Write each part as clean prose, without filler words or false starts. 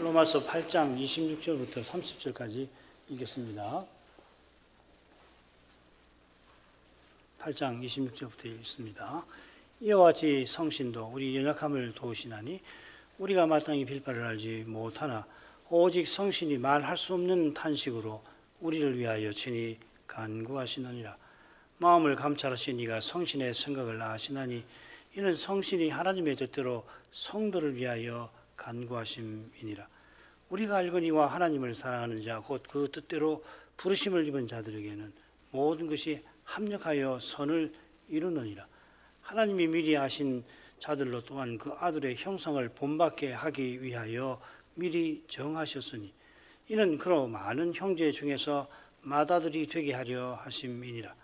로마서 8장 26절부터 30절까지 읽겠습니다. 8장 26절부터 읽습니다. 이와 같이 성신도 우리 연약함을 도우시나니 우리가 마땅히 빌 바를 알지 못하나 오직 성신이 말할 수 없는 탄식으로 우리를 위하여 친히 간구하시느니라. 마음을 감찰하신 이가 성신의 생각을 아시나니 이는 성신이 하나님의 뜻대로 성도를 위하여 간구하심이니라. 우리가 알거니와 하나님을 사랑하는 자 곧 그 뜻대로 부르심을 입은 자들에게는 모든 것이 합력하여 선을 이루느니라. 하나님이 미리 아신 자들로 또한 그 아들의 형상을 본받게 하기 위하여 미리 정하셨으니 이는 그로 많은 형제 중에서 맏아들이 되게 하려 하심이니라.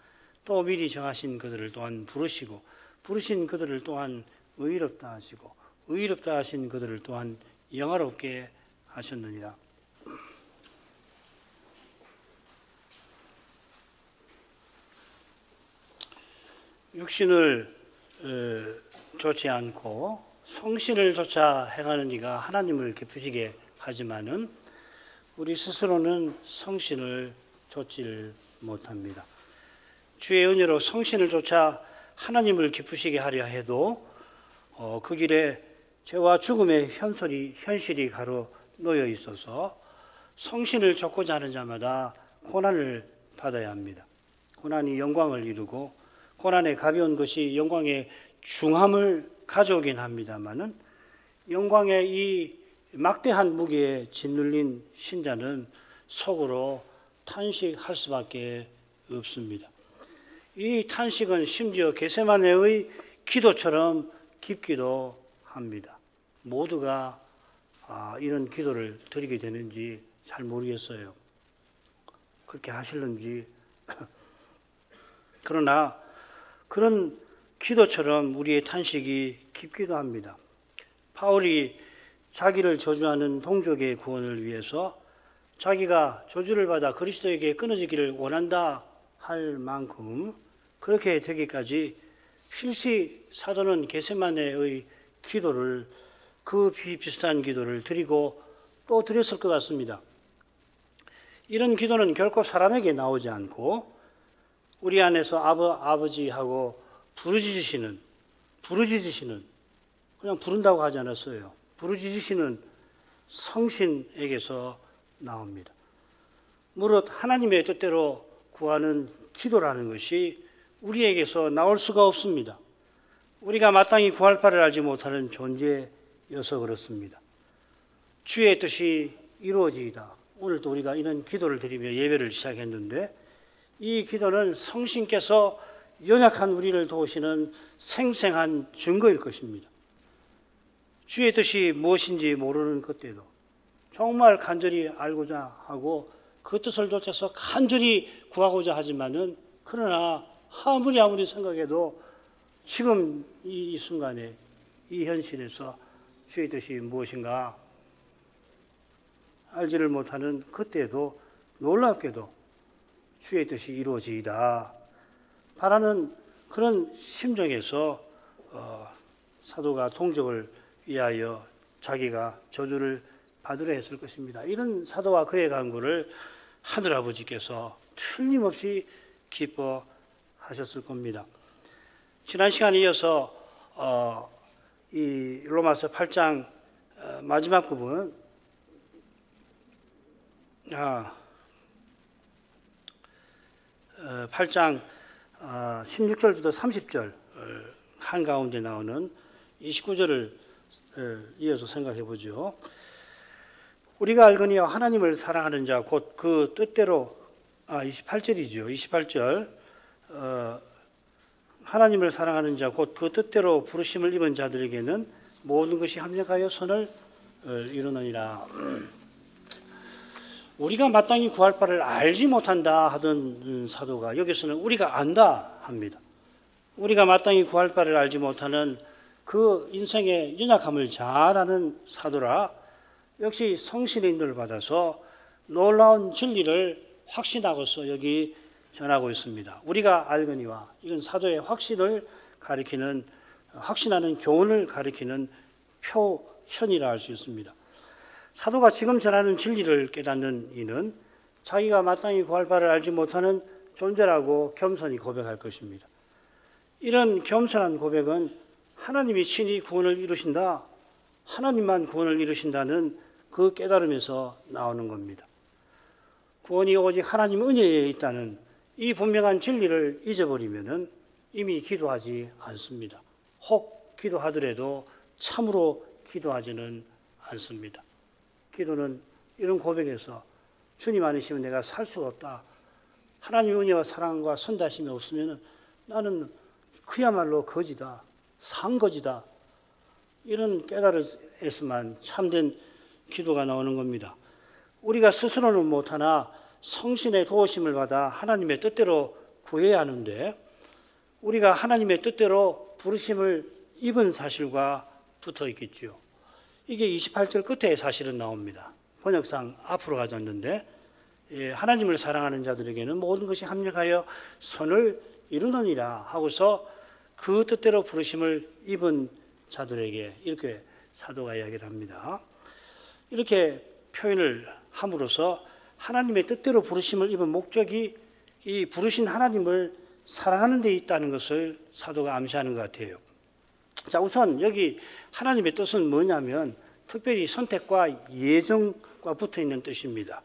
또 미리 정하신 그들을 또한 부르시고 부르신 그들을 또한 의롭다 하시고 의롭다 하신 그들을 또한 영화롭게 하셨느니라. 육신을 좇지 않고 성신을 좇아 행하는 이가 하나님을 기쁘시게 하지만은 우리 스스로는 성신을 좇지를 못합니다. 주의 은혜로 성신을 좇아 하나님을 기쁘시게 하려 해도 그 길에 죄와 죽음의 현실이 가로 놓여 있어서 성신을 좇고자 하는 자마다 고난을 받아야 합니다. 고난이 영광을 이루고 고난의 가벼운 것이 영광의 중함을 가져오긴 합니다마는 영광의 이 막대한 무게에 짓눌린 신자는 속으로 탄식할 수밖에 없습니다. 이 탄식은 심지어 겟세마네의 기도처럼 깊기도 합니다. 모두가 이런 기도를 드리게 되는지 잘 모르겠어요. 그렇게 하실는지. 그러나 그런 기도처럼 우리의 탄식이 깊기도 합니다. 바울이 자기를 저주하는 동족의 구원을 위해서 자기가 저주를 받아 그리스도에게 끊어지기를 원한다 할 만큼 그렇게 되기까지 필시 사도는 겟세마네의 기도를 그 비슷한 기도를 드리고 또 드렸을 것 같습니다. 이런 기도는 결코 사람에게 나오지 않고 우리 안에서 아버지하고 부르짖으시는 그냥 부른다고 하지 않았어요. 부르짖으시는 성신에게서 나옵니다. 무릇 하나님의 뜻대로 구하는 기도라는 것이 우리에게서 나올 수가 없습니다. 우리가 마땅히 구할 바를 알지 못하는 존재여서 그렇습니다. 주의 뜻이 이루어지이다. 오늘도 우리가 이런 기도를 드리며 예배를 시작했는데 이 기도는 성신께서 연약한 우리를 도우시는 생생한 증거일 것입니다. 주의 뜻이 무엇인지 모르는 그때도 정말 간절히 알고자 하고 그 뜻을 좇아서 간절히 구하고자 하지만은 그러나 아무리 생각해도 지금 이 순간에 이 현실에서 주의 뜻이 무엇인가 알지를 못하는 그때도 놀랍게도 주의 뜻이 이루어지이다 바라는 그런 심정에서 사도가 동족을 위하여 자기가 저주를 받으려 했을 것입니다. 이런 사도와 그의 간구를 하늘아버지께서 틀림없이 기뻐하셨을 겁니다. 지난 시간에 이어서 이 로마서 8장 마지막 부분 8장 16절부터 30절 한가운데 나오는 29절을 이어서 생각해 보죠. 우리가 알거니와 하나님을 사랑하는 자 곧 그 뜻대로 28절이죠. 28절 하나님을 사랑하는 자 곧 그 뜻대로 부르심을 입은 자들에게는 모든 것이 합력하여 선을 이루느니라. 우리가 마땅히 구할 바를 알지 못한다 하던 사도가 여기서는 우리가 안다 합니다. 우리가 마땅히 구할 바를 알지 못하는 그 인생의 연약함을 잘 아는 사도라 역시 성신의 인도를 받아서 놀라운 진리를 확신하고서 여기 전하고 있습니다. 우리가 알거니와 이건 사도의 확신을 가리키는 확신하는 교훈을 가리키는 표현이라 할 수 있습니다. 사도가 지금 전하는 진리를 깨닫는 이는 자기가 마땅히 구할 바를 알지 못하는 존재라고 겸손히 고백할 것입니다. 이런 겸손한 고백은 하나님이 친히 구원을 이루신다, 하나님만 구원을 이루신다는 그 깨달음에서 나오는 겁니다. 구원이 오직 하나님 은혜에 있다는 이 분명한 진리를 잊어버리면 이미 기도하지 않습니다. 혹 기도하더라도 참으로 기도하지는 않습니다. 기도는 이런 고백에서 주님 아니시면 내가 살 수가 없다. 하나님의 은혜와 사랑과 선다심이 없으면 나는 그야말로 거지다. 상거지다. 이런 깨달음에서만 참된 기도가 나오는 겁니다. 우리가 스스로는 못하나 성신의 도우심을 받아 하나님의 뜻대로 구해야 하는데 우리가 하나님의 뜻대로 부르심을 입은 사실과 붙어 있겠죠. 이게 28절 끝에 사실은 나옵니다. 번역상 앞으로 가졌는데 하나님을 사랑하는 자들에게는 모든 것이 합력하여 선을 이루느니라 하고서 그 뜻대로 부르심을 입은 자들에게 이렇게 사도가 이야기를 합니다. 이렇게 표현을 함으로써 하나님의 뜻대로 부르심을 입은 목적이 이 부르신 하나님을 사랑하는 데 있다는 것을 사도가 암시하는 것 같아요. 자, 우선 여기 하나님의 뜻은 뭐냐면 특별히 선택과 예정과 붙어 있는 뜻입니다.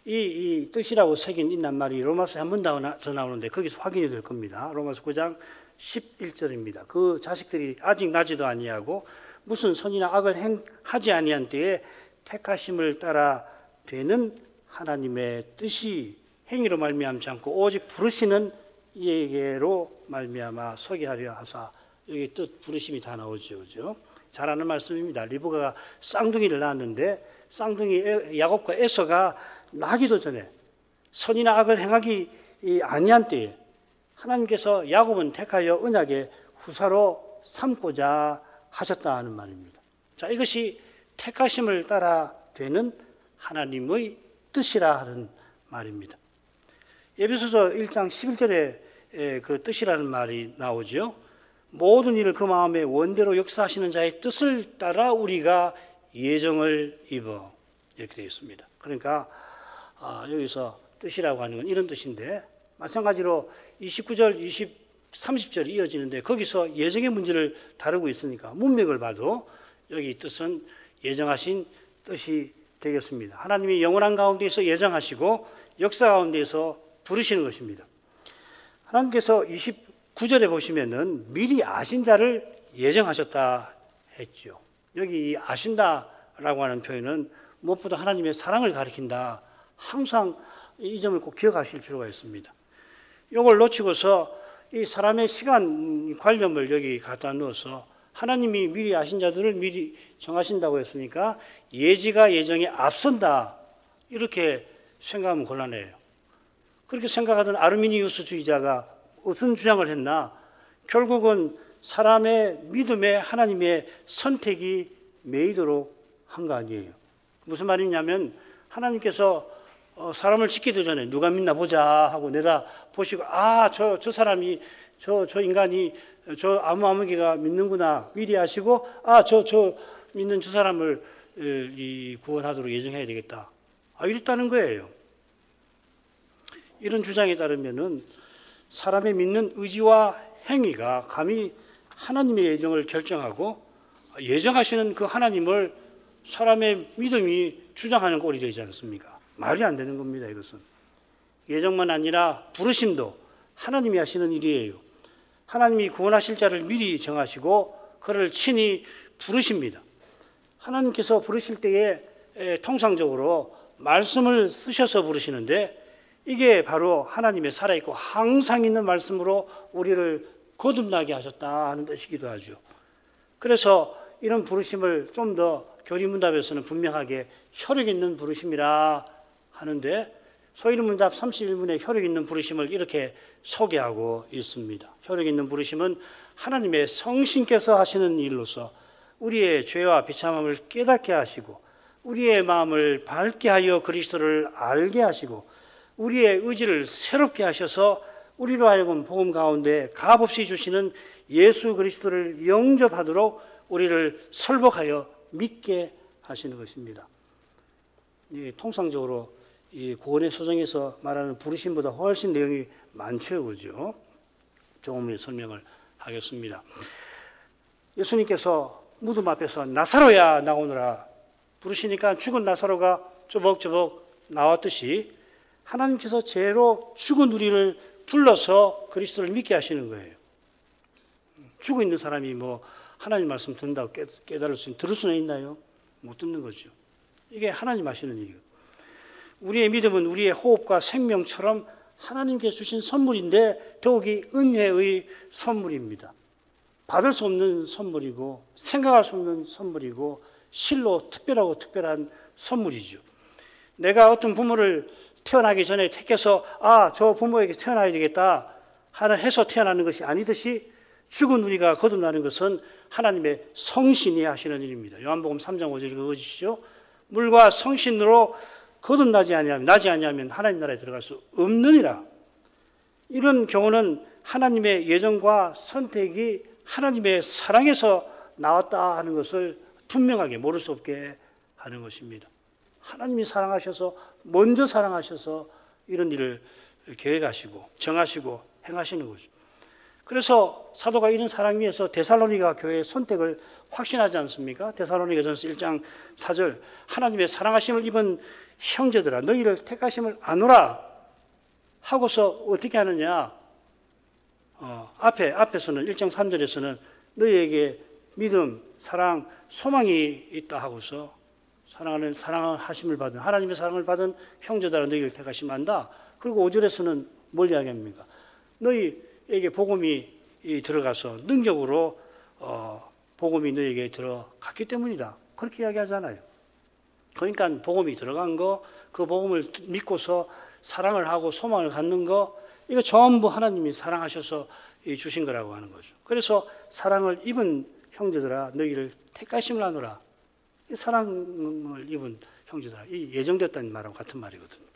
이 뜻이라고 새긴 이 낱말이 로마서에 한 번 더 나오는데 거기서 확인이 될 겁니다. 로마서 9장 11절입니다. 그 자식들이 아직 나지도 아니하고 무슨 선이나 악을 행하지 아니한 때에 택하심을 따라 되는 하나님의 뜻이 행위로 말미암지 않고 오직 부르시는 이에게로 말미암아 소개하려 하사 여기 뜻 부르심이 다 나오죠, 그죠? 잘 아는 말씀입니다. 리브가가 쌍둥이를 낳았는데 쌍둥이 야곱과 에서가 나기도 전에 선이나 악을 행하기 아니한 때에 하나님께서 야곱은 택하여 언약의 후사로 삼고자 하셨다 하는 말입니다. 자, 이것이 택하심을 따라 되는 하나님의 뜻이라 하는 말입니다. 에베소서 1장 11절에 그 뜻이라는 말이 나오죠. 모든 일을 그 마음에 원대로 역사하시는 자의 뜻을 따라 우리가 예정을 입어 이렇게 되어 있습니다. 그러니까 여기서 뜻이라고 하는 건 이런 뜻인데 마찬가지로 29절, 30절이 이어지는데 거기서 예정의 문제를 다루고 있으니까 문맥을 봐도 여기 뜻은 예정하신 뜻이 되겠습니다. 하나님이 영원한 가운데에서 예정하시고 역사 가운데에서 부르시는 것입니다. 하나님께서 29절에 보시면은 미리 아신 자를 예정하셨다 했죠. 여기 아신다라고 하는 표현은 무엇보다 하나님의 사랑을 가리킨다. 항상 이 점을 꼭 기억하실 필요가 있습니다. 이걸 놓치고서 이 사람의 시간 관념을 여기 갖다 넣어서 하나님이 미리 아신 자들을 미리 정하신다고 했으니까 예지가 예정에 앞선다 이렇게 생각하면 곤란해요. 그렇게 생각하던 아르미니우스주의자가 무슨 주장을 했나? 결국은 사람의 믿음에 하나님의 선택이 매이도록 한 거 아니에요. 무슨 말이냐면 하나님께서 사람을 짓기도 전에 누가 믿나 보자 하고 내다 보시고 저 사람이 저 인간이 저 아무개가 믿는구나 미리 아시고 저 믿는 저 사람을 구원하도록 예정해야 되겠다. 이랬다는 거예요. 이런 주장에 따르면은 사람의 믿는 의지와 행위가 감히 하나님의 예정을 결정하고 예정하시는 그 하나님을 사람의 믿음이 주장하는 꼴이 되지 않습니까? 말이 안 되는 겁니다. 이것은 예정만 아니라 부르심도 하나님이 하시는 일이에요. 하나님이 구원하실 자를 미리 정하시고 그를 친히 부르십니다. 하나님께서 부르실 때에 통상적으로 말씀을 쓰셔서 부르시는데 이게 바로 하나님의 살아있고 항상 있는 말씀으로 우리를 거듭나게 하셨다 하는 뜻이기도 하죠. 그래서 이런 부르심을 좀 더 교리문답에서는 분명하게 혈육 있는 부르심이라 하는데 소위문답 31문의 혈육 있는 부르심을 이렇게 소개하고 있습니다. 혈육 있는 부르심은 하나님의 성신께서 하시는 일로서 우리의 죄와 비참함을 깨닫게 하시고 우리의 마음을 밝게 하여 그리스도를 알게 하시고 우리의 의지를 새롭게 하셔서 우리로 하여금 복음 가운데 값없이 주시는 예수 그리스도를 영접하도록 우리를 설복하여 믿게 하시는 것입니다. 통상적으로 이 구원의 소정에서 말하는 부르심보다 훨씬 내용이 많죠, 그죠? 조금 설명을 하겠습니다. 예수님께서 무덤 앞에서 나사로야 나오너라 부르시니까 죽은 나사로가 쪼벅쪼벅 나왔듯이 하나님께서 죄로 죽은 우리를 불러서 그리스도를 믿게 하시는 거예요. 죽어 있는 사람이 뭐 하나님 말씀 듣는다고 들을 수는 있나요? 못 듣는 거죠. 이게 하나님 하시는 일이에요. 우리의 믿음은 우리의 호흡과 생명처럼 하나님께 주신 선물인데 더욱이 은혜의 선물입니다. 받을 수 없는 선물이고 생각할 수 없는 선물이고 실로 특별하고 특별한 선물이죠. 내가 어떤 부모를 태어나기 전에 택해서 저 부모에게 태어나야 되겠다 해서 태어나는 것이 아니듯이 죽은 우리가 거듭나는 것은 하나님의 성신이 하시는 일입니다. 요한복음 3장 5절 읽어주시죠. 물과 성신으로 거듭나지 아니하면 하나님 나라에 들어갈 수 없느니라. 이런 경우는 하나님의 예정과 선택이 하나님의 사랑에서 나왔다 하는 것을 분명하게 모를 수 없게 하는 것입니다. 하나님이 사랑하셔서 먼저 사랑하셔서 이런 일을 계획하시고 정하시고 행하시는 거죠. 그래서 사도가 이런 사랑 위에서 데살로니가 교회의 선택을 확신하지 않습니까? 데살로니가전서 1장 4절 하나님의 사랑하심을 입은 형제들아 너희를 택하심을 아노라 하고서 어떻게 하느냐? 앞에서는 1장 3절에서는 너희에게 믿음, 사랑, 소망이 있다 하고서 사랑하심을 받은 하나님의 사랑을 받은 형제들아 너희를 택하심을 한다. 그리고 5절에서는 뭘 이야기합니까? 너희에게 복음이 들어가서 능력으로 복음이 너희에게 들어갔기 때문이다. 그렇게 이야기하잖아요. 그러니까 복음이 들어간 거, 그 복음을 믿고서 사랑을 하고 소망을 갖는 거, 이거 전부 하나님이 사랑하셔서 주신 거라고 하는 거죠. 그래서 사랑을 입은 형제들아 너희를 택하심을 하노라. 이 사랑을 입은 형제들아, 이 예정됐다는 말하고 같은 말이거든요.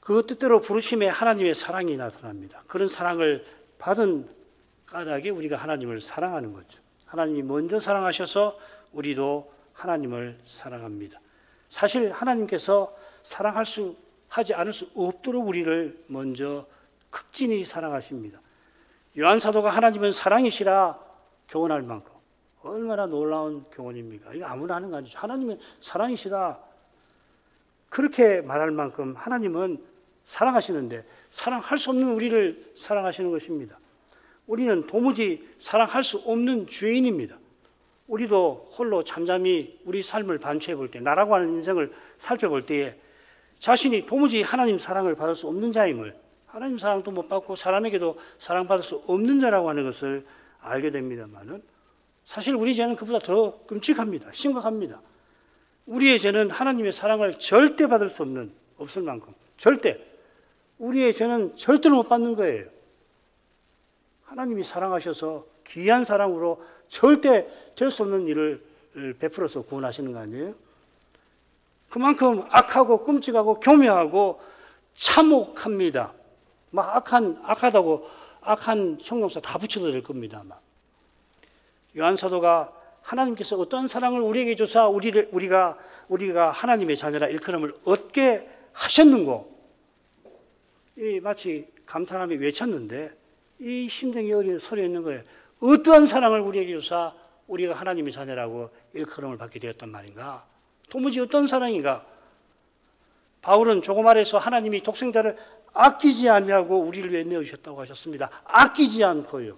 그 뜻대로 부르심에 하나님의 사랑이 나타납니다. 그런 사랑을 받은 까닭에 우리가 하나님을 사랑하는 거죠. 하나님이 먼저 사랑하셔서 우리도 하나님을 사랑합니다. 사실 하나님께서 하지 않을 수 없도록 우리를 먼저 극진히 사랑하십니다. 요한 사도가 하나님은 사랑이시라 교훈할 만큼 얼마나 놀라운 교훈입니까? 이거 아무나 하는 거 아니죠. 하나님은 사랑이시다 그렇게 말할 만큼 하나님은 사랑하시는데 사랑할 수 없는 우리를 사랑하시는 것입니다. 우리는 도무지 사랑할 수 없는 죄인입니다. 우리도 홀로 잠잠히 우리 삶을 반추해 볼 때, 나라고 하는 인생을 살펴볼 때에 자신이 도무지 하나님 사랑을 받을 수 없는 자임을, 하나님 사랑도 못 받고 사람에게도 사랑받을 수 없는 자라고 하는 것을 알게 됩니다만은 사실 우리 죄는 그보다 더 끔찍합니다. 심각합니다. 우리의 죄는 하나님의 사랑을 절대 받을 수 없을 만큼 절대 우리의 죄는 절대로 못 받는 거예요. 하나님이 사랑하셔서 귀한 사랑으로 절대 될 수 없는 일을 베풀어서 구원하시는 거 아니에요? 그만큼 악하고 끔찍하고 교묘하고 참혹합니다. 막 악하다고 악한 형용사 다 붙여도 될 겁니다. 아마. 요한 사도가 하나님께서 어떤 사랑을 우리에게 주사 우리가 하나님의 자녀라 일컬음을 얻게 하셨는고, 이 마치 감탄함이 외쳤는데 이 심정이 어린 소리 있는 거예요. 어떠한 사랑을 우리에게 주사 우리가 하나님의 자녀라고 일컬음을 받게 되었단 말인가? 도무지 어떤 사랑인가? 바울은 조금 아래서 하나님이 독생자를 아끼지 아니하고 우리를 위해 내어주셨다고 하셨습니다. 아끼지 않고요.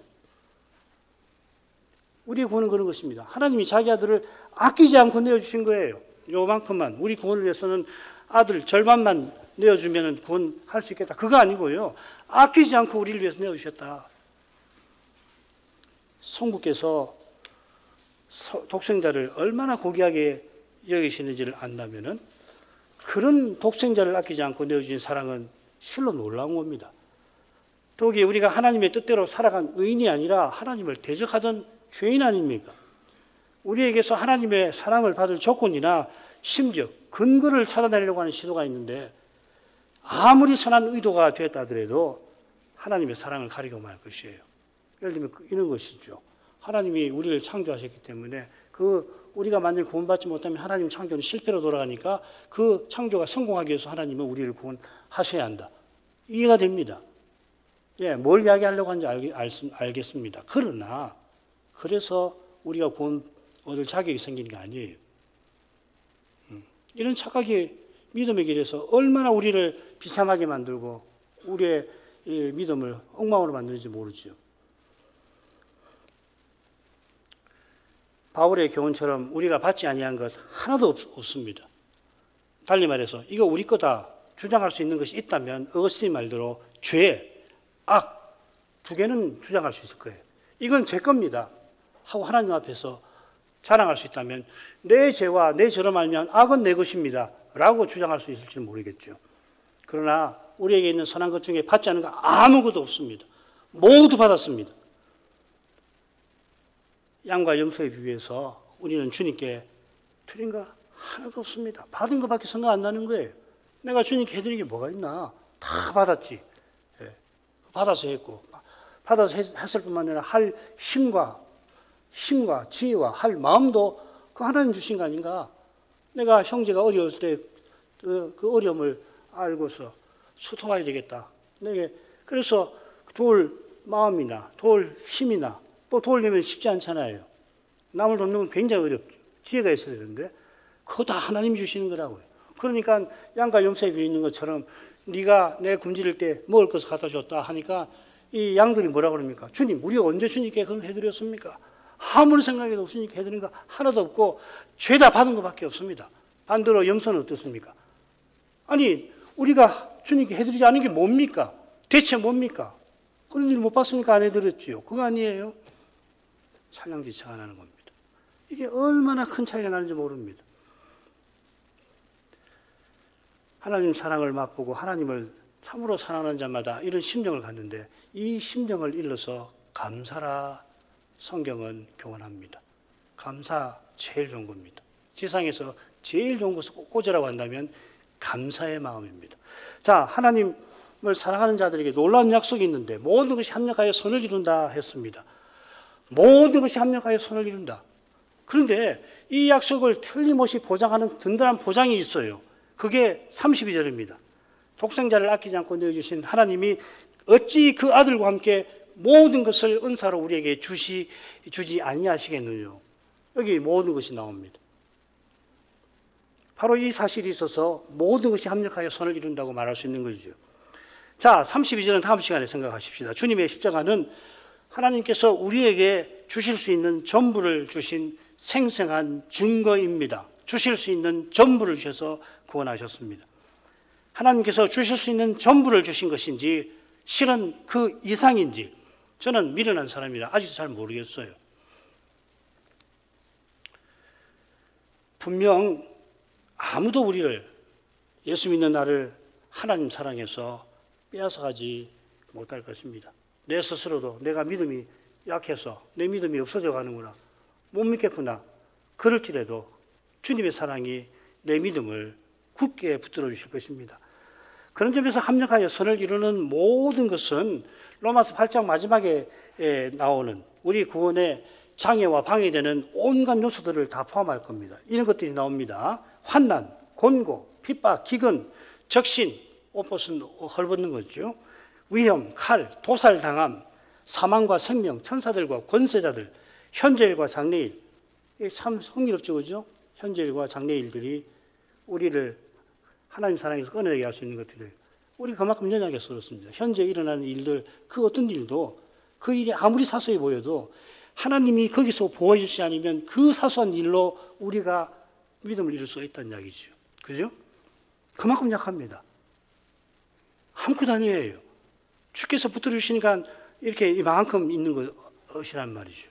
우리의 구원은 그런 것입니다. 하나님이 자기 아들을 아끼지 않고 내어주신 거예요. 요만큼만. 우리 구원을 위해서는 아들 절반만 내어주면 구원할 수 있겠다. 그거 아니고요. 아끼지 않고 우리를 위해서 내어주셨다. 성부께서 독생자를 얼마나 고귀하게 여기시는지를 안다면은 그런 독생자를 아끼지 않고 내어주신 사랑은 실로 놀라운 겁니다. 더욱이 우리가 하나님의 뜻대로 살아간 의인이 아니라 하나님을 대적하던 죄인 아닙니까? 우리에게서 하나님의 사랑을 받을 조건이나 심지어 근거를 찾아내려고 하는 시도가 있는데 아무리 선한 의도가 되었다 하더라도 하나님의 사랑을 가리고 말 것이에요. 예를 들면 이런 것이죠. 하나님이 우리를 창조하셨기 때문에 그 우리가 만일 구원받지 못하면 하나님 창조는 실패로 돌아가니까 그 창조가 성공하기 위해서 하나님은 우리를 구원하셔야 한다. 이해가 됩니다. 예, 뭘 이야기하려고 하는지 알겠습니다. 그러나 그래서 우리가 구원 얻을 자격이 생기는 게 아니에요. 이런 착각이 믿음의 길에서 얼마나 우리를 비참하게 만들고 우리의 믿음을 엉망으로 만드는지 모르죠. 바울의 교훈처럼 우리가 받지 아니한 것 하나도 없습니다. 달리 말해서 이거 우리 거다 주장할 수 있는 것이 있다면 어거스틴 말대로 죄, 악 두 개는 주장할 수 있을 거예요. 이건 제 겁니다 하고 하나님 앞에서 자랑할 수 있다면 내 죄와 내 죄로 말미암은 악은 내 것입니다 라고 주장할 수 있을지는 모르겠죠. 그러나 우리에게 있는 선한 것 중에 받지 않은 거 아무것도 없습니다. 모두 받았습니다. 양과 염소에 비교해서 우리는 주님께 드린 거 하나도 없습니다. 받은 것밖에 생각 안 나는 거예요. 내가 주님께 해드린 게 뭐가 있나? 다 받았지. 예. 받아서 했고 받아서 했을 뿐만 아니라 할 힘과 지혜와 할 마음도 그 하나님 주신 거 아닌가? 내가 형제가 어려울 때 그 어려움을 알고서 소통해야 되겠다. 그래서 도울 마음이나 도울 힘이나 또 도우려면 쉽지 않잖아요. 남을 돕는 건 굉장히 어렵죠. 지혜가 있어야 되는데 그거 다 하나님이 주시는 거라고요. 그러니까 양과 염소에 비어 있는 것처럼 네가 내 굶주릴 때 먹을 것을 갖다 줬다 하니까 이 양들이 뭐라 그럽니까? 주님, 우리가 언제 주님께 그런 해드렸습니까? 아무리 생각해도 주님께 해드린 거 하나도 없고 죄다 받은 것밖에 없습니다. 반대로 염소는 어떻습니까? 아니 우리가 주님께 해드리지 않은 게 뭡니까? 대체 뭡니까? 그런 일 못 봤으니까 안 해드렸지요. 그거 아니에요? 찬양지차가 나는 겁니다. 이게 얼마나 큰 차이가 나는지 모릅니다. 하나님 사랑을 맛보고 하나님을 참으로 사랑하는 자마다 이런 심정을 갖는데 이 심정을 일러서 감사라 성경은 교훈합니다. 감사 제일 좋은 겁니다. 지상에서 제일 좋은 것을 꽂으라고 한다면 감사의 마음입니다. 자, 하나님을 사랑하는 자들에게 놀라운 약속이 있는데 모든 것이 합력하여 선을 이룬다 했습니다. 모든 것이 합력하여 선을 이룬다. 그런데 이 약속을 틀림없이 보장하는 든든한 보장이 있어요. 그게 32절입니다. 독생자를 아끼지 않고 내어주신 하나님이 어찌 그 아들과 함께 모든 것을 은사로 우리에게 주지 아니하시겠느냐. 여기 모든 것이 나옵니다. 바로 이 사실이 있어서 모든 것이 합력하여 선을 이룬다고 말할 수 있는 거죠. 자, 32절은 다음 시간에 생각하십시다. 주님의 십자가는 하나님께서 우리에게 주실 수 있는 전부를 주신 생생한 증거입니다. 주실 수 있는 전부를 주셔서 구원하셨습니다. 하나님께서 주실 수 있는 전부를 주신 것인지 실은 그 이상인지 저는 미련한 사람이라 아직도 잘 모르겠어요. 분명 아무도 우리를 예수 믿는 나를 하나님 사랑해서 빼앗아가지 못할 것입니다. 내 스스로도 내가 믿음이 약해서 내 믿음이 없어져 가는구나, 못 믿겠구나 그럴지라도 주님의 사랑이 내 믿음을 굳게 붙들어 주실 것입니다. 그런 점에서 합력하여 선을 이루는 모든 것은 로마서 8장 마지막에 나오는 우리 구원의 장애와 방해되는 온갖 요소들을 다 포함할 겁니다. 이런 것들이 나옵니다. 환난, 곤고, 핍박, 기근, 적신, 옷벗은 헐벗는 거죠. 위험, 칼, 도살당함, 사망과 생명, 천사들과 권세자들, 현재일과 장래일. 이게 참 흥미롭죠, 그죠? 현재일과 장래일들이 우리를 하나님 사랑에서 꺼내게 할 수 있는 것들이에요. 우리 그만큼 연약하게 썰었습니다. 현재 일어나는 일들, 그 어떤 일도 그 일이 아무리 사소해 보여도 하나님이 거기서 보호해 주시지 않으면 그 사소한 일로 우리가 믿음을 잃을 수가 있다는 이야기죠. 그죠? 그만큼 약합니다. 아무것도 아니에요. 주께서 붙들어 주시니까 이렇게 이만큼 있는 것이란 말이죠.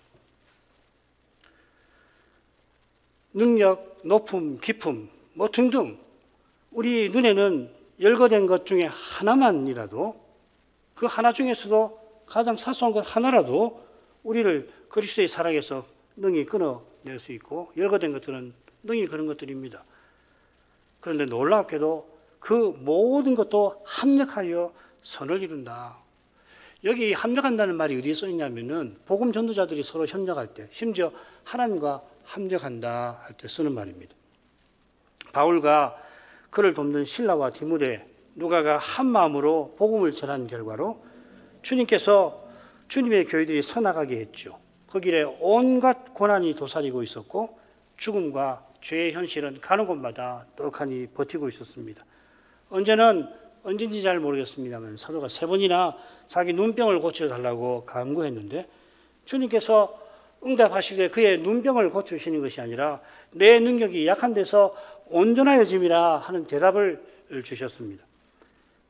능력, 높음, 기품, 뭐 등등 우리 눈에는 열거된 것 중에 하나만이라도 그 하나 중에서도 가장 사소한 것 하나라도 우리를 그리스도의 사랑에서 능히 끊어낼 수 있고 열거된 것들은 능히 그런 것들입니다. 그런데 놀랍게도 그 모든 것도 합력하여 선을 이룬다. 여기 합력한다는 말이 어디에 써 있냐면은 복음 전도자들이 서로 협력할 때 심지어 하나님과 합력한다 할 때 쓰는 말입니다. 바울과 그를 돕는 실라와 디모데, 누가가 한 마음으로 복음을 전한 결과로 주님께서 주님의 교회들이 서나가게 했죠. 그 길에 온갖 고난이 도사리고 있었고 죽음과 죄의 현실은 가는 곳마다 떡하니 버티고 있었습니다. 언제인지 잘 모르겠습니다만 사도가 3번이나 자기 눈병을 고쳐달라고 간구했는데 주님께서 응답하시되 그의 눈병을 고쳐주시는 것이 아니라 내 능력이 약한 데서 온전하여짐이라 하는 대답을 주셨습니다.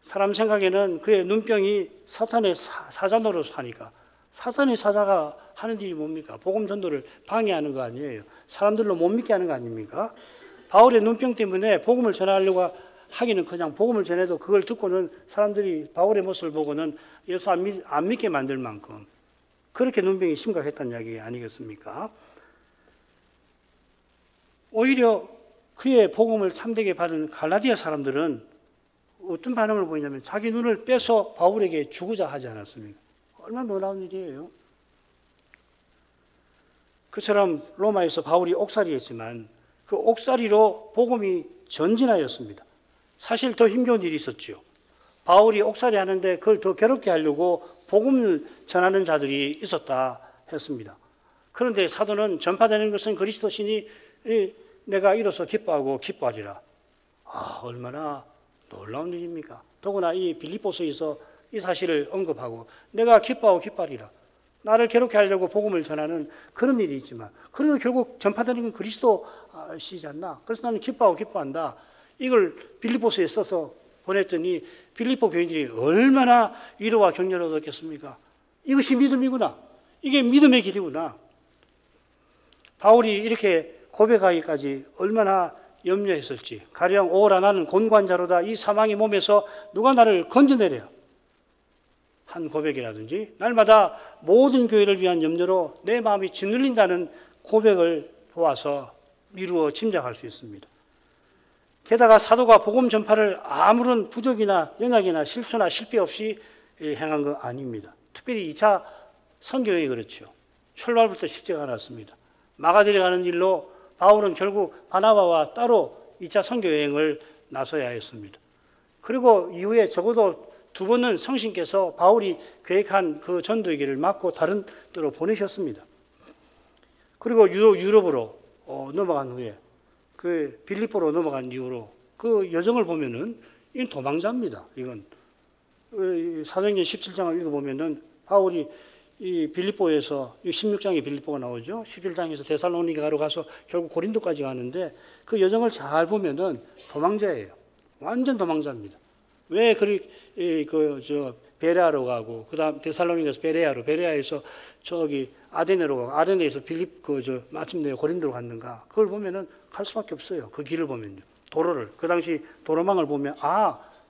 사람 생각에는 그의 눈병이 사탄의 사자 노릇하니까 사탄의 사자가 하는 일이 뭡니까? 복음 전도를 방해하는 거 아니에요. 사람들로 못 믿게 하는 거 아닙니까? 바울의 눈병 때문에 복음을 전하려고 하기는 그냥 복음을 전해도 그걸 듣고는 사람들이 바울의 모습을 보고는 예수 안 믿게 만들 만큼 그렇게 눈병이 심각했다는 이야기 아니겠습니까? 오히려 그의 복음을 참되게 받은 갈라디아 사람들은 어떤 반응을 보이냐면 자기 눈을 빼서 바울에게 주고자 하지 않았습니까? 얼마나 놀라운 일이에요. 그처럼 로마에서 바울이 옥살이했지만 그 옥살이로 복음이 전진하였습니다. 사실 더 힘겨운 일이 있었죠. 바울이 옥살이 하는데 그걸 더 괴롭게 하려고 복음을 전하는 자들이 있었다 했습니다. 그런데 사도는 전파되는 것은 그리스도시니 내가 이로써 기뻐하고 기뻐하리라. 얼마나 놀라운 일입니까? 더구나 이 빌립보서에서 이 사실을 언급하고 내가 기뻐하고 기뻐하리라. 나를 괴롭게 하려고 복음을 전하는 그런 일이 있지만 그래도 결국 전파되는 건 그리스도시지 않나? 그래서 나는 기뻐하고 기뻐한다. 이걸 빌립보서에 써서 보냈더니 빌립보 교인들이 얼마나 위로와 격려를 얻었겠습니까? 이것이 믿음이구나. 이게 믿음의 길이구나. 바울이 이렇게 고백하기까지 얼마나 염려했을지. 가령 오라 나는 곤고한자로다. 이 사망의 몸에서 누가 나를 건져내랴. 한 고백이라든지 날마다 모든 교회를 위한 염려로 내 마음이 짓눌린다는 고백을 보아서 미루어 짐작할 수 있습니다. 게다가 사도가 복음 전파를 아무런 부족이나 연약이나 실수나 실패 없이 행한 거 아닙니다. 특별히 2차 선교여행이 그렇죠. 출발부터 쉽지가 않았습니다. 마가들이 가는 일로 바울은 결국 바나바와 따로 2차 선교여행을 나서야 했습니다. 그리고 이후에 적어도 2번은 성신께서 바울이 계획한 그 전도의 길을 막고 다른 데로 보내셨습니다. 그리고 유럽으로 넘어간 후에 그 빌립보로 넘어간 이후로 그 여정을 보면은 이건 도망자입니다. 이건 사도행전 17장을 읽어보면은 바울이 이 빌립보에서 16장에 빌립보가 나오죠. 11장에서 데살로니가로 가서 결국 고린도까지 가는데 그 여정을 잘 보면은 도망자예요. 완전 도망자입니다. 왜 베레아로 가고 그다음 데살로니가에서 베레아에서 저기 아데네로 가고 아데네에서 마침내 고린도로 갔는가? 그걸 보면은 갈 수밖에 없어요. 그 길을 보면요. 도로를 그 당시 도로망을 보면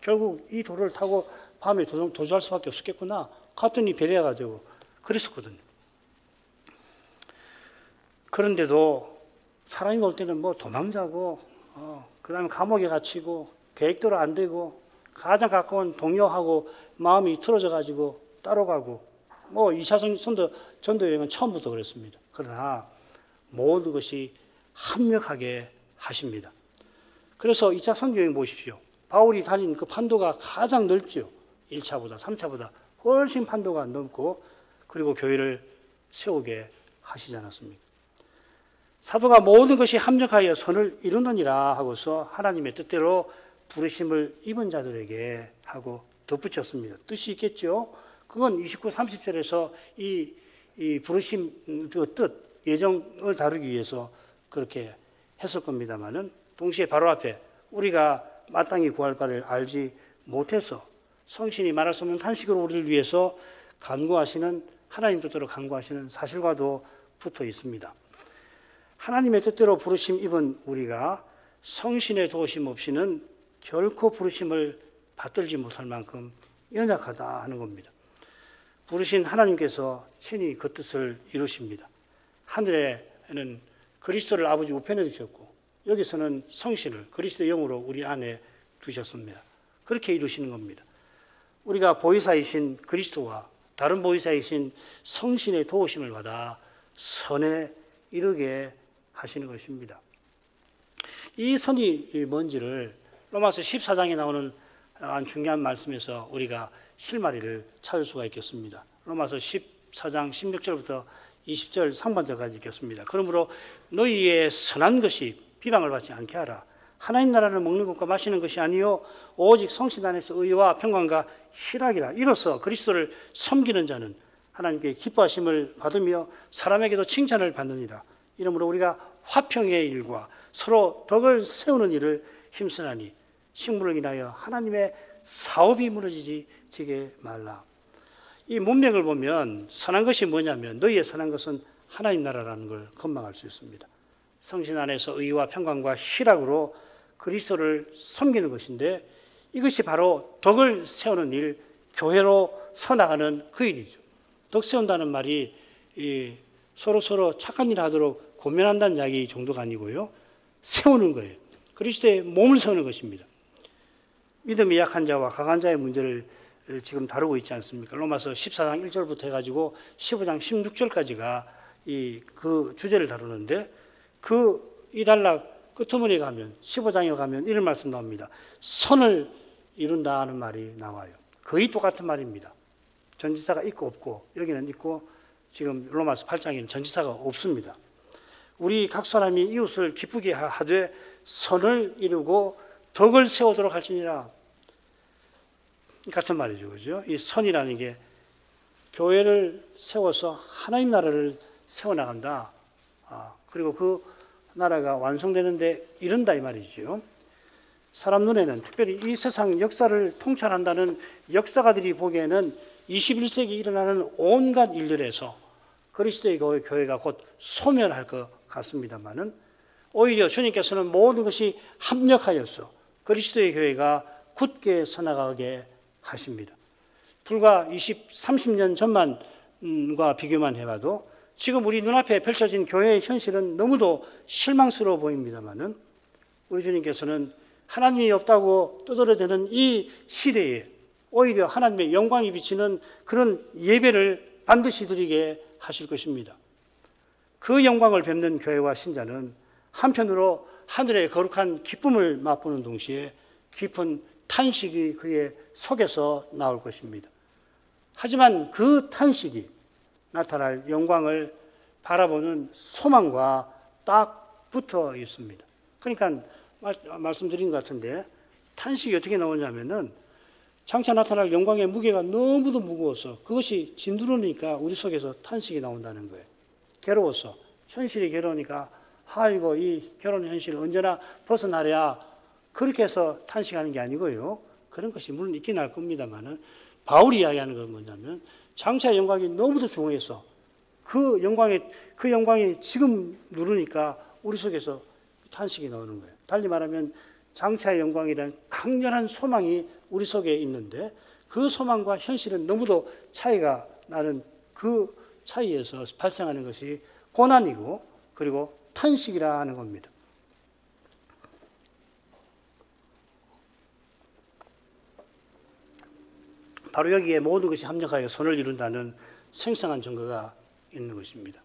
결국 이 도로를 타고 밤에 도주할 수밖에 없었겠구나. 갔더니 베레아가 되고 그랬었거든요. 그런데도 사람이 볼 때는 뭐 도망자고 그다음에 감옥에 갇히고 계획대로 안 되고 가장 가까운 동료하고 마음이 틀어져 가지고 따로 가고 2차 전도 여행은 처음부터 그랬습니다. 그러나 모든 것이 합력하게 하십니다. 그래서 2차 선교 여행 보십시오. 바울이 다닌 그 판도가 가장 넓죠. 1차보다 3차보다 훨씬 판도가 넓고 그리고 교회를 세우게 하시지 않았습니까? 사도가 모든 것이 합력하여 선을 이루느니라 하고서 하나님의 뜻대로 부르심을 입은 자들에게 하고 덧붙였습니다. 뜻이 있겠죠? 그건 29, 30절에서 이 부르심, 그 뜻, 예정을 다루기 위해서 그렇게 했을 겁니다만은 동시에 바로 앞에 우리가 마땅히 구할 바를 알지 못해서 성신이 말할 수 없는 탄식으로 우리를 위해서 간구하시는 하나님 뜻대로 간구하시는 사실과도 붙어 있습니다. 하나님의 뜻대로 부르심 입은 우리가 성신의 도우심 없이는 결코 부르심을 받들지 못할 만큼 연약하다 하는 겁니다. 부르신 하나님께서 친히 그 뜻을 이루십니다. 하늘에는 그리스도를 아버지 우편에 두셨고 여기서는 성신을 그리스도의 영으로 우리 안에 두셨습니다. 그렇게 이루시는 겁니다. 우리가 보혜사이신 그리스도와 다른 보혜사이신 성신의 도우심을 받아 선에 이르게 하시는 것입니다. 이 선이 뭔지를 로마서 14장에 나오는 중요한 말씀에서 우리가 실마리를 찾을 수가 있겠습니다. 로마서 14장 16절부터 20절 상반절까지 읽겠습니다. 그러므로 너희의 선한 것이 비방을 받지 않게 하라. 하나님 나라를 먹는 것과 마시는 것이 아니요 오직 성신 안에서 의와 평강과 희락이라. 이로써 그리스도를 섬기는 자는 하나님께 기뻐하심을 받으며 사람에게도 칭찬을 받느니라. 이러므로 우리가 화평의 일과 서로 덕을 세우는 일을 힘쓰나니 식물을 인하여 하나님의 사업이 무너지게 말라. 이 문맥을 보면 선한 것이 뭐냐면 너희의 선한 것은 하나님 나라라는 걸 건망할 수 있습니다. 성신 안에서 의와 평강과 희락으로 그리스도를 섬기는 것인데 이것이 바로 덕을 세우는 일, 교회로 서나가는 그 일이죠. 덕 세운다는 말이 서로 착한 일 하도록 고면한다는 이야기 정도가 아니고요. 세우는 거예요. 그리스도의 몸을 세우는 것입니다. 믿음이 약한 자와 강한 자의 문제를 지금 다루고 있지 않습니까? 로마서 14장 1절부터 해가지고 15장 16절까지가 그 주제를 다루는데 이 단락 끄트머리에 가면 15장에 가면 이런 말씀 나옵니다. 선을 이룬다 하는 말이 나와요. 거의 똑같은 말입니다. 전치사가 있고 없고 여기는 있고 지금 로마서 8장에는 전치사가 없습니다. 우리 각 사람이 이웃을 기쁘게 하되 선을 이루고 덕을 세우도록 할지니라. 같은 말이죠. 그죠? 이 선이라는 게 교회를 세워서 하나님 나라를 세워나간다. 그리고 그 나라가 완성되는데 이른다 이 말이죠. 사람 눈에는 특별히 이 세상 역사를 통찰한다는 역사가들이 보기에는 21세기 일어나는 온갖 일들에서 그리스도의 교회가 곧 소멸할 것 같습니다만은 오히려 주님께서는 모든 것이 합력하여서 그리스도의 교회가 굳게 서나가게 하십니다. 불과 30년 전만과 비교만 해봐도 지금 우리 눈앞에 펼쳐진 교회의 현실은 너무도 실망스러워 보입니다만은 우리 주님께서는 하나님이 없다고 떠들어대는 이 시대에 오히려 하나님의 영광이 비치는 그런 예배를 반드시 드리게 하실 것입니다. 그 영광을 뵙는 교회와 신자는 한편으로 하늘의 거룩한 기쁨을 맛보는 동시에 깊은 탄식이 그의 속에서 나올 것입니다. 하지만 그 탄식이 나타날 영광을 바라보는 소망과 딱 붙어 있습니다. 그러니까 말씀드린 것 같은데 탄식이 어떻게 나오냐면은 장차 나타날 영광의 무게가 너무도 무거워서 그것이 진두르니까 우리 속에서 탄식이 나온다는 거예요. 괴로워서 현실이 괴로우니까 아이고 이 결혼 현실 언제나 벗어나랴 그렇게 해서 탄식하는 게 아니고요. 그런 것이 물론 있긴 할 겁니다만은 바울이 이야기하는 건 뭐냐면 장차의 영광이 너무도 중요해서 그 영광이 지금 누르니까 우리 속에서 탄식이 나오는 거예요. 달리 말하면 장차의 영광이라는 강렬한 소망이 우리 속에 있는데 그 소망과 현실은 너무도 차이가 나는 그 차이에서 발생하는 것이 고난이고 그리고 탄식이라 하는 겁니다. 바로 여기에 모든 것이 합력하여 선을 이룬다는 생생한 증거가 있는 것입니다.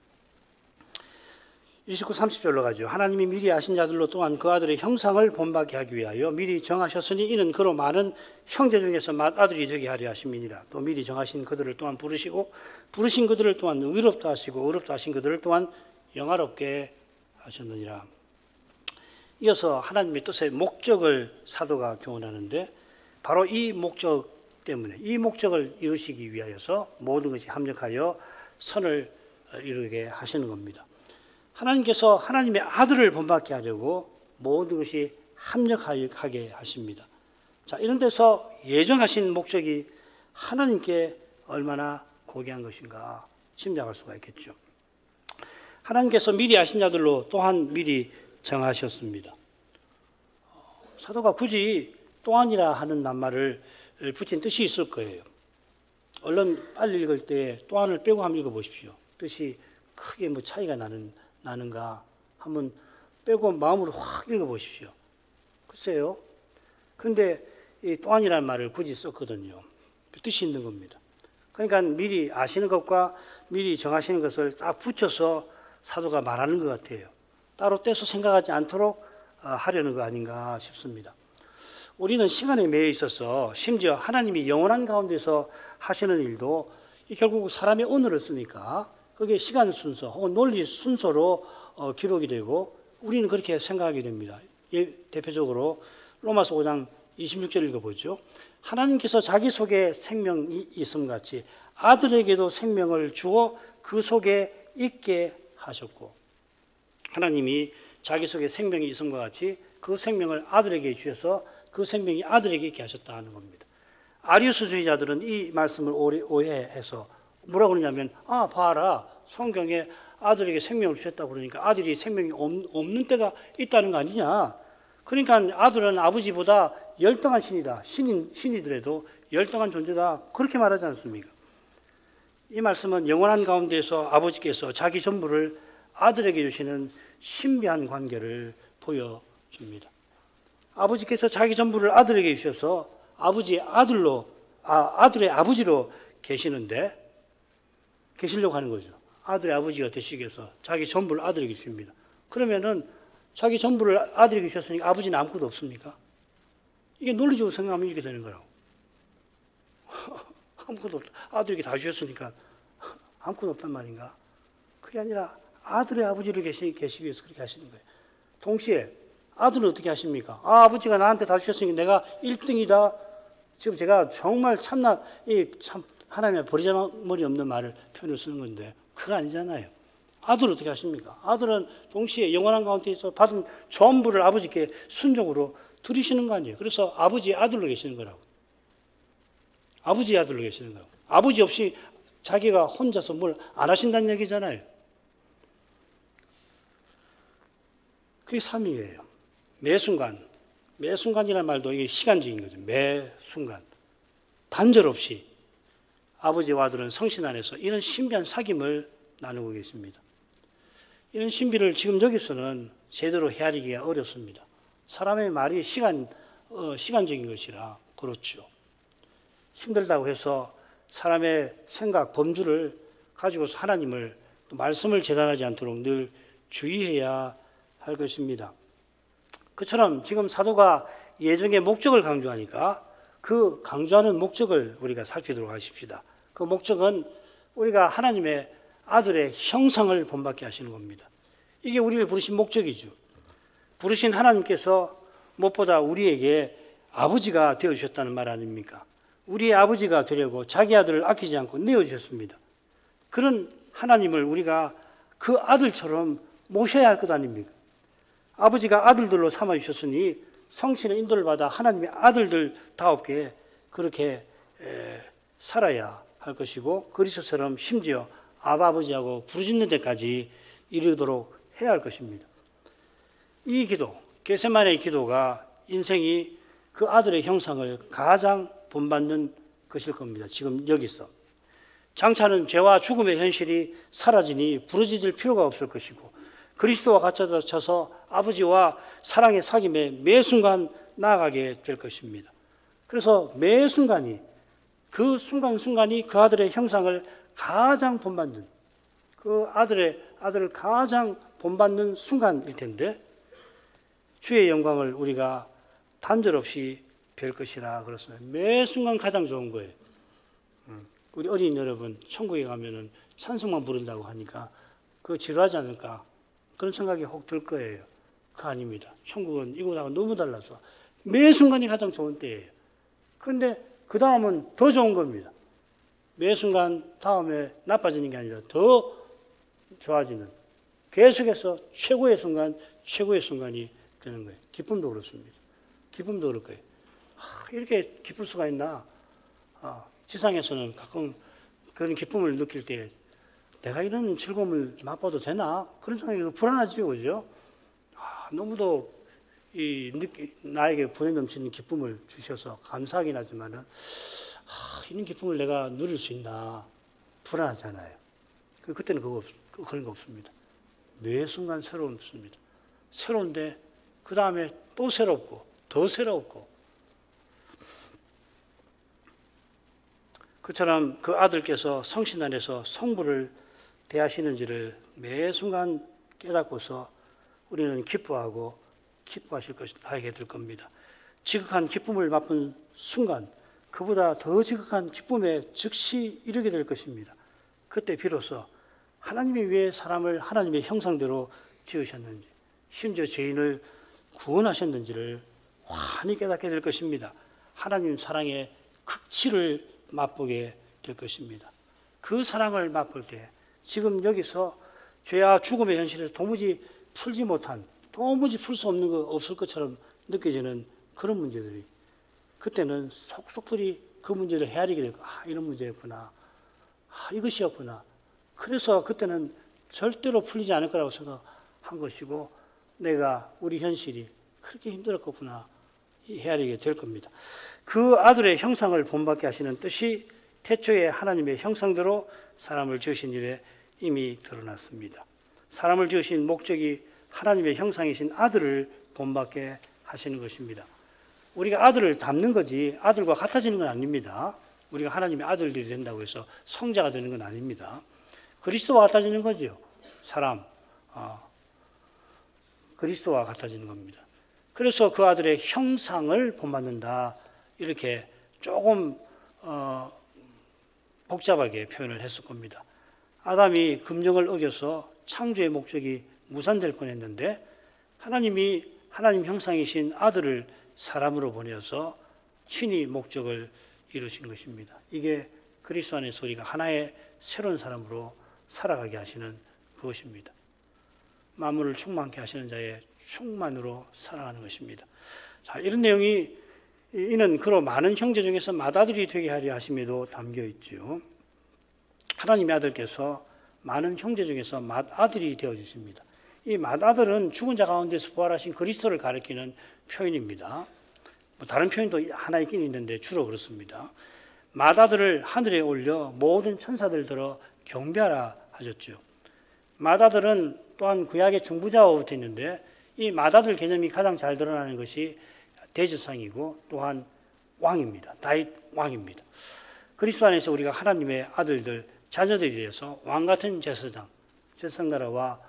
29, 30절로 가죠. 하나님이 미리 아신 자들로 또한 그 아들의 형상을 본받게 하기 위하여 미리 정하셨으니 이는 그로 많은 형제 중에서 맏아들이 되게 하려 하심이니라. 또 미리 정하신 그들을 또한 부르시고 부르신 그들을 또한 의롭다 하시고 의롭다 하신 그들을 또한 영화롭게 하셨느니라. 이어서 하나님의 뜻의 목적을 사도가 교훈하는데 바로 이 목적 때문에 이 목적을 이루시기 위하여서 모든 것이 합력하여 선을 이루게 하시는 겁니다. 하나님께서 하나님의 아들을 본받게 하려고 모든 것이 합력하게 하십니다. 자, 이런 데서 예정하신 목적이 하나님께 얼마나 고귀한 것인가 짐작할 수가 있겠죠. 하나님께서 미리 아신 자들로 또한 미리 정하셨습니다. 사도가 굳이 또한이라 하는 낱말을 붙인 뜻이 있을 거예요. 얼른 빨리 읽을 때 또한을 빼고 한번 읽어보십시오. 뜻이 크게 뭐 차이가 나는가 한번 빼고 마음으로 확 읽어보십시오. 글쎄요. 그런데 이 또한이라는 말을 굳이 썼거든요. 그 뜻이 있는 겁니다. 그러니까 미리 아시는 것과 미리 정하시는 것을 딱 붙여서 사도가 말하는 것 같아요. 따로 떼서 생각하지 않도록 하려는 거 아닌가 싶습니다. 우리는 시간에 매여 있어서 심지어 하나님이 영원한 가운데서 하시는 일도 결국 사람의 언어를 쓰니까 그게 시간 순서 혹은 논리 순서로 기록이 되고 우리는 그렇게 생각하게 됩니다. 대표적으로 로마서 5장 26절 읽어보죠. 하나님께서 자기 속에 생명이 있음 같이 아들에게도 생명을 주어 그 속에 있게 하셨고, 하나님이 자기 속에 생명이 있음과 같이 그 생명을 아들에게 주셔서 그 생명이 아들에게 있게 하셨다 하는 겁니다. 아리우스주의자들은 이 말씀을 오해해서 뭐라고 그러냐면, 봐라, 성경에 아들에게 생명을 주셨다고 그러니까 아들이 생명이 없는 때가 있다는 거 아니냐. 그러니까 아들은 아버지보다 열등한 신이다. 신이더라도 열등한 존재다. 그렇게 말하지 않습니까? 이 말씀은 영원한 가운데서 아버지께서 자기 전부를 아들에게 주시는 신비한 관계를 보여줍니다. 아버지께서 자기 전부를 아들에게 주셔서 아버지의 아들로, 아들의 아버지로 계시려고 하는 거죠. 아들의 아버지가 되시기 위해서 자기 전부를 아들에게 주십니다. 그러면은 자기 전부를 아들에게 주셨으니까 아버지는 아무것도 없습니까? 이게 논리적으로 생각하면 이렇게 되는 거라고. 아무것도 없다. 아들에게 다 주셨으니까 아무것도 없단 말인가? 그게 아니라 아들의 아버지를 계시기 위해서 그렇게 하시는 거예요. 동시에 아들은 어떻게 하십니까? 아버지가 나한테 다 주셨으니까 내가 1등이다. 지금 제가 정말 참나, 하나님의 버리장머리 없는 표현을 쓰는 건데, 그거 아니잖아요. 아들은 어떻게 하십니까? 아들은 동시에 영원한 가운데서 받은 전부를 아버지께 순종으로 드리시는 거 아니에요. 그래서 아버지의 아들로 계시는 거라고. 아버지의 아들로 계시는 거라고. 아버지 없이 자기가 혼자서 뭘 안 하신다는 얘기잖아요. 그게 삼위예요. 매 순간이라는 말도 이게 시간적인 거죠. 매 순간. 단절 없이 아버지와 아들은 성신 안에서 이런 신비한 사귐을 나누고 계십니다. 이런 신비를 지금 여기서는 제대로 헤아리기가 어렵습니다. 사람의 말이 시간적인 것이라 그렇죠. 힘들다고 해서 사람의 생각, 범주를 가지고서 하나님을, 또 말씀을 재단하지 않도록 늘 주의해야 할 것입니다. 그처럼 지금 사도가 예정의 목적을 강조하니까 그 강조하는 목적을 우리가 살피도록 하십시다. 그 목적은 우리가 하나님의 아들의 형상을 본받게 하시는 겁니다. 이게 우리를 부르신 목적이죠. 부르신 하나님께서 무엇보다 우리에게 아버지가 되어주셨다는 말 아닙니까? 우리의 아버지가 되려고 자기 아들을 아끼지 않고 내어주셨습니다. 그런 하나님을 우리가 그 아들처럼 모셔야 할 것 아닙니까? 아버지가 아들들로 삼아주셨으니 성신의 인도를 받아 하나님의 아들들다웠게 그렇게 살아야 할 것이고, 그리스도처럼 심지어 아버지하고 부르짖는 데까지 이르도록 해야 할 것입니다. 이 기도, 겟세마네의 기도가 인생이 그 아들의 형상을 가장 본받는 것일 겁니다. 지금 여기서. 장차는 죄와 죽음의 현실이 사라지니 부르짖을 필요가 없을 것이고, 그리스도와 같아져서 아버지와 사랑의 사귐에 매 순간 나아가게 될 것입니다. 그래서 매 순간이, 그 순간순간이 그 아들의 형상을 가장 본받는, 그 아들을 가장 본받는 순간일 텐데, 주의 영광을 우리가 단절 없이 뵐 것이라 그렇습니다. 매 순간 가장 좋은 거예요. 우리 어린이 여러분, 천국에 가면은 찬송만 부른다고 하니까 그거 지루하지 않을까? 그런 생각이 혹 들 거예요. 그거 아닙니다. 천국은 이곳하고 너무 달라서 매 순간이 가장 좋은 때예요. 그런데 그 다음은 더 좋은 겁니다. 매 순간 다음에 나빠지는 게 아니라 더 좋아지는, 계속해서 최고의 순간이 되는 거예요. 기쁨도 그렇습니다. 기쁨도 그럴 거예요. 이렇게 기쁠 수가 있나? 지상에서는 가끔 그런 기쁨을 느낄 때 내가 이런 즐거움을 맛봐도 되나? 그런 생각이 불안하지요, 그죠? 너무도 나에게 분에 넘치는 기쁨을 주셔서 감사하긴 하지만은, 이런 기쁨을 내가 누릴 수 있나? 불안하잖아요. 그때는 그런 거 없습니다. 매 순간 새롭습니다. 새로운데, 그 다음에 또 새롭고, 더 새롭고. 그처럼 그 아들께서 성신 안에서 성부를 대하시는지를 매 순간 깨닫고서 우리는 기뻐하게 될 겁니다. 지극한 기쁨을 맛본 순간 그보다 더 지극한 기쁨에 즉시 이르게 될 것입니다. 그때 비로소 하나님이 왜 사람을 하나님의 형상대로 지으셨는지, 심지어 죄인을 구원하셨는지를 환히 깨닫게 될 것입니다. 하나님 사랑의 극치를 맛보게 될 것입니다. 그 사랑을 맛볼 때 지금 여기서 죄와 죽음의 현실에서 도무지 풀 수 없는 거 없을 것처럼 느껴지는 그런 문제들이, 그때는 속속들이 그 문제를 헤아리게 될 거예요. 이런 문제였구나. 이것이었구나. 그래서 그때는 절대로 풀리지 않을 거라고 생각한 것이고, 우리 현실이 그렇게 힘들었겠구나 헤아리게 될 겁니다. 그 아들의 형상을 본받게 하시는 뜻이 태초에 하나님의 형상대로 사람을 지으신 일에 이미 드러났습니다. 사람을 지으신 목적이 하나님의 형상이신 아들을 본받게 하시는 것입니다. 우리가 아들을 닮는 거지 아들과 같아지는 건 아닙니다. 우리가 하나님의 아들들이 된다고 해서 성자가 되는 건 아닙니다. 그리스도와 같아지는 거죠. 그리스도와 같아지는 겁니다. 그래서 그 아들의 형상을 본받는다, 이렇게 조금 복잡하게 표현을 했을 겁니다. 아담이 금령을 어겨서 창조의 목적이 무산될 뻔했는데 하나님이 하나님 형상이신 아들을 사람으로 보내서 친히 목적을 이루신 것입니다. 이게 그리스도 안에서 우리가 하나의 새로운 사람으로 살아가게 하시는 그것입니다. 만물을 충만케 하시는 자의 충만으로 살아가는 것입니다. 자, 이런 내용이 이는 그로 많은 형제 중에서 맏아들이 되게 하려 하심에도 담겨 있죠. 하나님의 아들께서 많은 형제 중에서 맏아들이 되어 주십니다. 이 맏아들은 죽은 자 가운데서 부활하신 그리스도를 가리키는 표현입니다. 다른 표현도 하나 있긴 있는데 주로 그렇습니다. 맏아들을 하늘에 올려 모든 천사들 들어 경배하라 하셨죠. 맏아들은 또한 구약의 중부자와 붙어 있는데 이 맏아들 개념이 가장 잘 드러나는 것이 대제사장이고 또한 왕입니다. 다윗 왕입니다. 그리스도 안에서 우리가 하나님의 아들들, 자녀들이 되어서 왕 같은 제사장나라와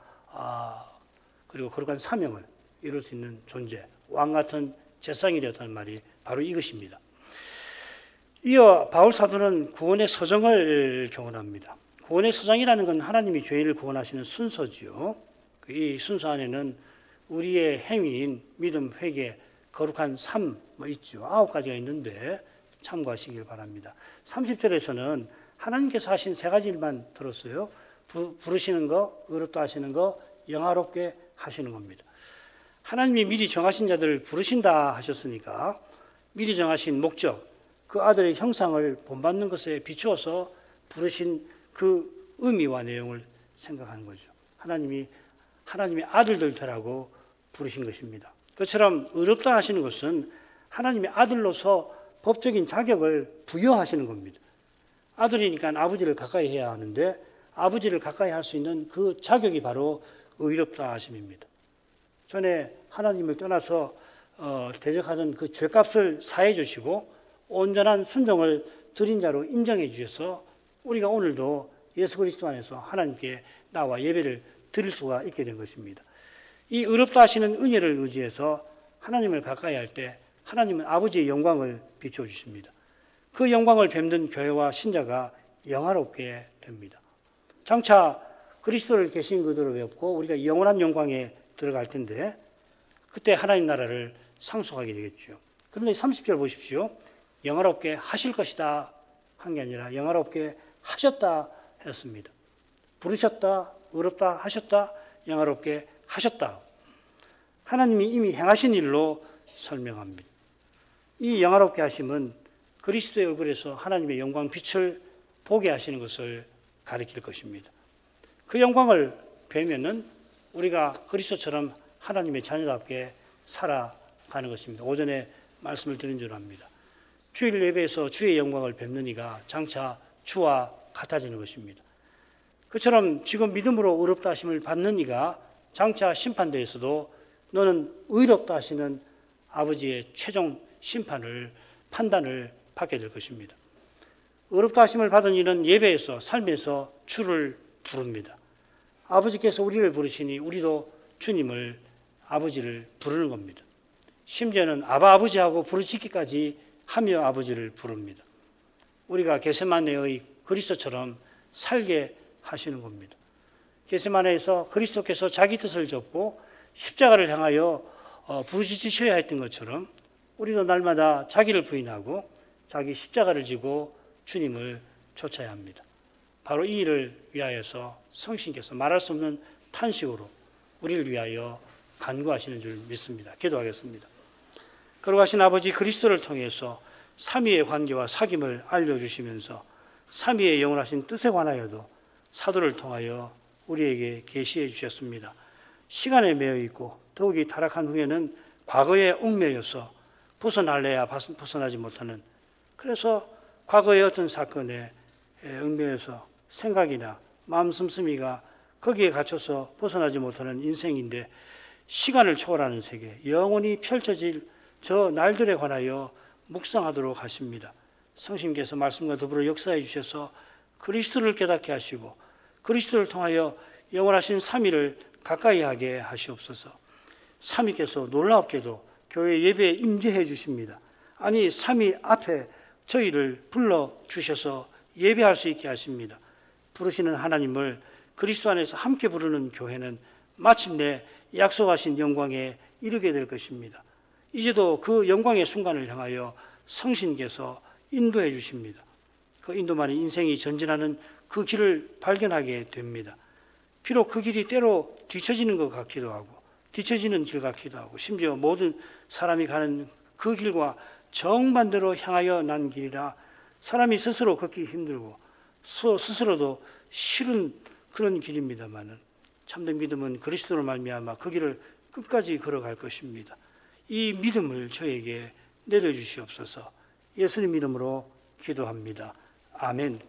그리고 거룩한 사명을 이룰 수 있는 존재, 왕 같은 제사장이 되었다는 말이 바로 이것입니다. 이어 바울 사도는 구원의 서정을 교훈합니다. 구원의 서정이라는 건 하나님이 죄인을 구원하시는 순서지요. 이 순서 안에는 우리의 행위인 믿음, 회개, 거룩한 삶 있죠. 9가지가 있는데 참고하시길 바랍니다. 30절에서는 하나님께서 하신 3가지 일만 들었어요. 부르시는 거, 의롭다 하시는 거, 영화롭게 하시는 겁니다. 하나님이 미리 정하신 자들을 부르신다 하셨으니까 미리 정하신 목적, 그 아들의 형상을 본받는 것에 비추어서 부르신 그 의미와 내용을 생각하는 거죠. 하나님의 아들들 되라고 부르신 것입니다. 그처럼 의롭다 하시는 것은 하나님의 아들로서 법적인 자격을 부여하시는 겁니다. 아들이니까 아버지를 가까이 해야 하는데 아버지를 가까이 할 수 있는 그 자격이 바로 의롭다 하심입니다. 전에 하나님을 떠나서 대적하던 그 죄값을 사해 주시고 온전한 순종을 드린 자로 인정해 주셔서 우리가 오늘도 예수 그리스도 안에서 하나님께 나와 예배를 드릴 수가 있게 된 것입니다. 이 의롭다 하시는 은혜를 의지해서 하나님을 가까이 할 때 하나님은 아버지의 영광을 비춰주십니다. 그 영광을 뵙는 교회와 신자가 영화롭게 됩니다. 장차 그리스도를 계신 그대로 뵙고 우리가 영원한 영광에 들어갈 텐데 그때 하나님 나라를 상속하게 되겠죠. 그런데 30절 보십시오. 영화롭게 하실 것이다 한 게 아니라 영화롭게 하셨다 했습니다. 부르셨다, 의롭다 하셨다, 영화롭게 하셨다. 하나님이 이미 행하신 일로 설명합니다. 이 영화롭게 하심은 그리스도의 얼굴에서 하나님의 영광 빛을 보게 하시는 것을 가리킬 것입니다. 그 영광을 뵈면은 우리가 그리스도처럼 하나님의 자녀답게 살아가는 것입니다. 오전에 말씀을 드린 줄 압니다. 주일 예배에서 주의 영광을 뵙는 이가 장차 주와 같아지는 것입니다. 그처럼 지금 믿음으로 의롭다 하심을 받는 이가 장차 심판대에서도 너는 의롭다 하시는 아버지의 최종 판단을 받게 될 것입니다. 의롭다 하심을 받은 이는 예배에서 삶에서 주를 부릅니다. 아버지께서 우리를 부르시니 우리도 주님을 아버지를 부르는 겁니다. 심지어는 아버지하고 부르짖기까지 하며 아버지를 부릅니다. 우리가 겟세마네의 그리스도처럼 살게 하시는 겁니다. 겟세마네에서 그리스도께서 자기 뜻을 접고 십자가를 향하여 부르짖으셔야 했던 것처럼 우리도 날마다 자기를 부인하고 자기 십자가를 지고 주님을 쫓아야 합니다. 바로 이 일을 위하여서 성신께서 말할 수 없는 탄식으로 우리를 위하여 간구하시는 줄 믿습니다. 기도하겠습니다. 거룩하신 아버지, 그리스도를 통해서 삼위의 관계와 사귐을 알려주시면서 삼위의 영원하신 뜻에 관하여도 사도를 통하여 우리에게 계시해 주셨습니다. 시간에 매여 있고 더욱이 타락한 후에는 과거에 얽매여서 벗어날래야 벗어나지 못하는, 그래서 과거의 어떤 사건에 얽매여서 생각이나 마음 씀씀이가 거기에 갇혀서 벗어나지 못하는 인생인데, 시간을 초월하는 세계, 영원히 펼쳐질 저 날들에 관하여 묵상하도록 하십니다. 성신께서 말씀과 더불어 역사해 주셔서 그리스도를 깨닫게 하시고 그리스도를 통하여 영원하신 삼위를 가까이 하게 하시옵소서. 삼위께서 놀랍게도 교회 예배에 임재해 주십니다. 아니, 삼위 앞에 저희를 불러주셔서 예배할 수 있게 하십니다. 부르시는 하나님을 그리스도 안에서 함께 부르는 교회는 마침내 약속하신 영광에 이르게 될 것입니다. 이제도 그 영광의 순간을 향하여 성신께서 인도해 주십니다. 그 인도만이 인생이 전진하는 그 길을 발견하게 됩니다. 비록 그 길이 때로 뒤처지는 것 같기도 하고 뒤처지는 길 같기도 하고 심지어 모든 사람이 가는 그 길과 정반대로 향하여 난 길이라 사람이 스스로 걷기 힘들고 스스로도 싫은 그런 길입니다마는 참된 믿음은 그리스도로 말미암아 그 길을 끝까지 걸어갈 것입니다. 이 믿음을 저에게 내려주시옵소서. 예수님 이름으로 기도합니다. 아멘.